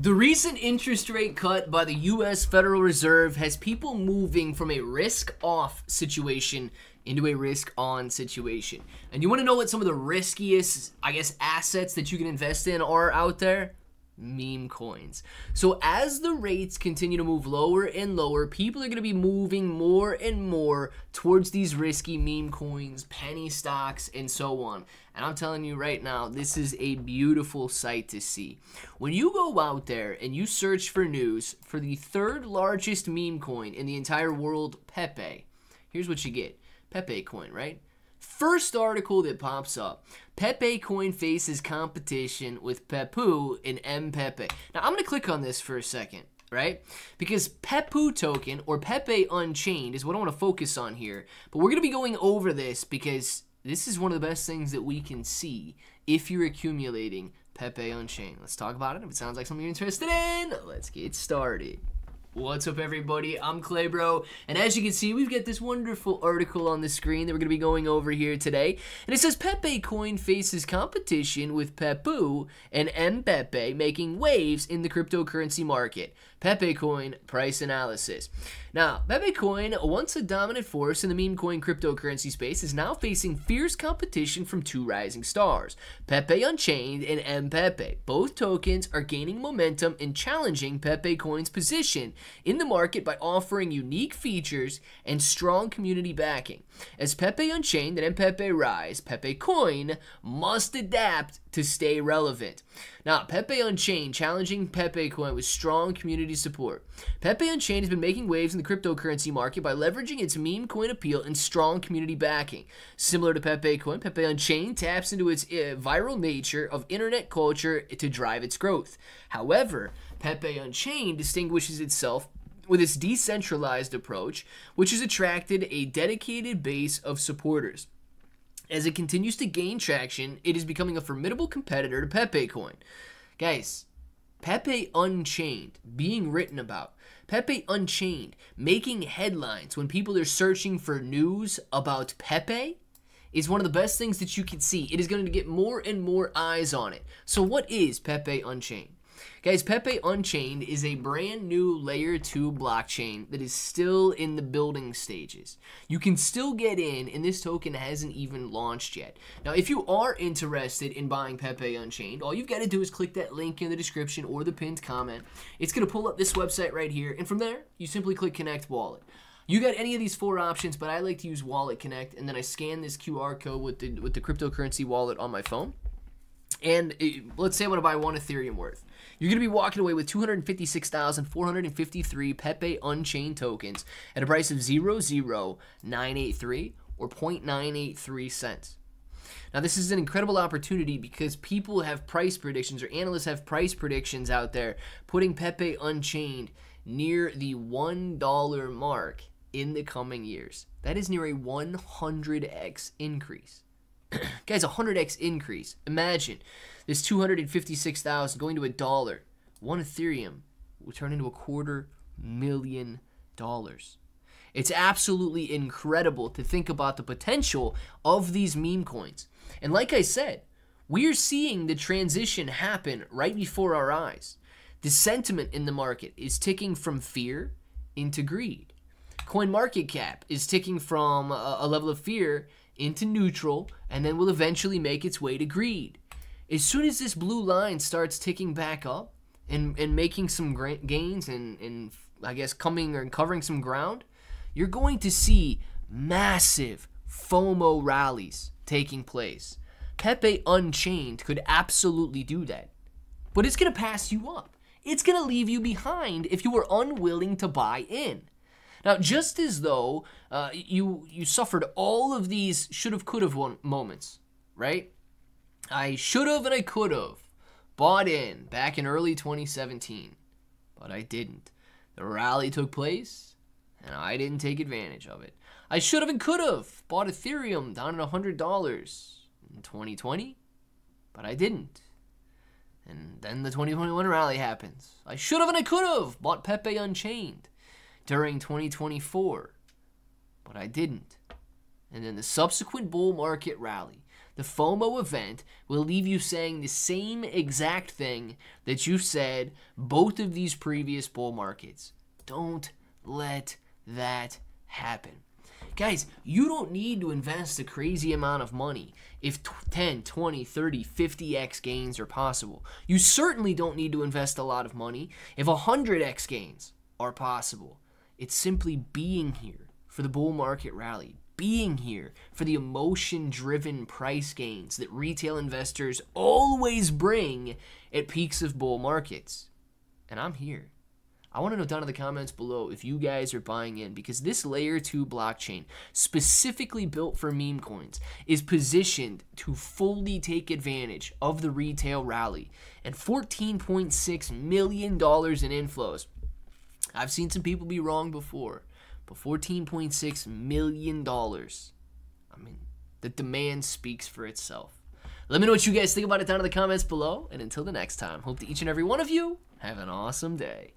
The recent interest rate cut by the U.S. Federal Reserve has people moving from a risk-off situation into a risk-on situation. And you want to know what some of the riskiest, assets that you can invest in are out there? Meme coins. So as the rates continue to move lower and lower, people are going to be moving more and more towards these risky meme coins, penny stocks, and so on. And I'm telling you right now, this is a beautiful sight to see. When you go out there and you search for news for the third largest meme coin in the entire world, Pepe, here's what you get. Pepe coin, right? First article that pops up, Pepe coin faces competition with Pepe and Pepe. Now, I'm going to click on this for a second, right? Because Pepe token, or Pepe Unchained, is what I want to focus on here. But we're going to be going over this because this is one of the best things that we can see if you're accumulating Pepe Unchained. Let's talk about it. If it sounds like something you're interested in, let's get started. What's up, everybody? I'm Clay Bro, and as you can see, we've got this wonderful article on the screen that we're going to be going over here today, and it says Pepe coin faces competition with Pepe and Mpepe making waves in the cryptocurrency market. Pepe coin price analysis. Now, Pepe coin, once a dominant force in the meme coin cryptocurrency space, is now facing fierce competition from two rising stars, Pepe Unchained and Mpepe. Both tokens are gaining momentum and challenging Pepe coin's position in the market by offering unique features and strong community backing. As Pepe Unchained and Mpepe rise, Pepe coin must adapt to stay relevant. Now, Pepe Unchained challenging Pepe coin with strong community support. Pepe Unchained has been making waves in the cryptocurrency market by leveraging its meme coin appeal and strong community backing. Similar to Pepe coin, Pepe Unchained taps into its viral nature of internet culture to drive its growth. However, Pepe Unchained distinguishes itself with its decentralized approach, which has attracted a dedicated base of supporters. As it continues to gain traction, it is becoming a formidable competitor to Pepe coin. Guys, Pepe Unchained being written about, Pepe Unchained making headlines when people are searching for news about Pepe is one of the best things that you can see. It is going to get more and more eyes on it. So what is Pepe Unchained? Guys, Pepe Unchained is a brand new layer 2 blockchain that is still in the building stages. You can still get in, and this token hasn't even launched yet. Now, if you are interested in buying Pepe Unchained, all you've got to do is click that link in the description or the pinned comment. It's going to pull up this website right here, and from there, you simply click Connect Wallet. You got any of these four options, but I like to use Wallet Connect, and then I scan this QR code with the cryptocurrency wallet on my phone. And let's say I want to buy 1 Ethereum worth. You're going to be walking away with 256,453 Pepe Unchained tokens at a price of 0.0983 or 0.983 cents. Now, this is an incredible opportunity because people have price predictions, or analysts have price predictions out there, putting Pepe Unchained near the $1 mark in the coming years. That is near a 100x increase. Guys, 100x increase. Imagine this 256,000 going to $1. 1 Ethereum will turn into $250,000. It's absolutely incredible to think about the potential of these meme coins. And like I said, we're seeing the transition happen right before our eyes. The sentiment in the market is ticking from fear into greed. CoinMarketCap is ticking from a level of fear into neutral, and then will eventually make its way to greed. As soon as this blue line starts ticking back up and making some gains and I guess covering some ground, you're going to see massive FOMO rallies taking place. Pepe Unchained could absolutely do that. But it's going to pass you up. It's going to leave you behind if you are unwilling to buy in. Now, just as though you suffered all of these should've, could've moments, right? I should've and I could've bought in back in early 2017, but I didn't. The rally took place, and I didn't take advantage of it. I should've and could've bought Ethereum down at $100 in 2020, but I didn't. And then the 2021 rally happens. I should've and I could've bought Pepe Unchained during 2024, but I didn't. And then the subsequent bull market rally, The FOMO event will leave you saying the same exact thing that you said both of these previous bull markets. Don't let that happen. Guys, you don't need to invest a crazy amount of money if 10, 20, 30, 50x gains are possible. You certainly don't need to invest a lot of money if 100x gains are possible. It's simply being here for the bull market rally, being here for the emotion-driven price gains that retail investors always bring at peaks of bull markets. And I'm here. I want to know down in the comments below if you guys are buying in, because this layer 2 blockchain, specifically built for meme coins, is positioned to fully take advantage of the retail rally. And $14.6 million in inflows. I've seen some people be wrong before, but $14.6 million. I mean, the demand speaks for itself. Let me know what you guys think about it down in the comments below. And until the next time, hope that each and every one of you have an awesome day.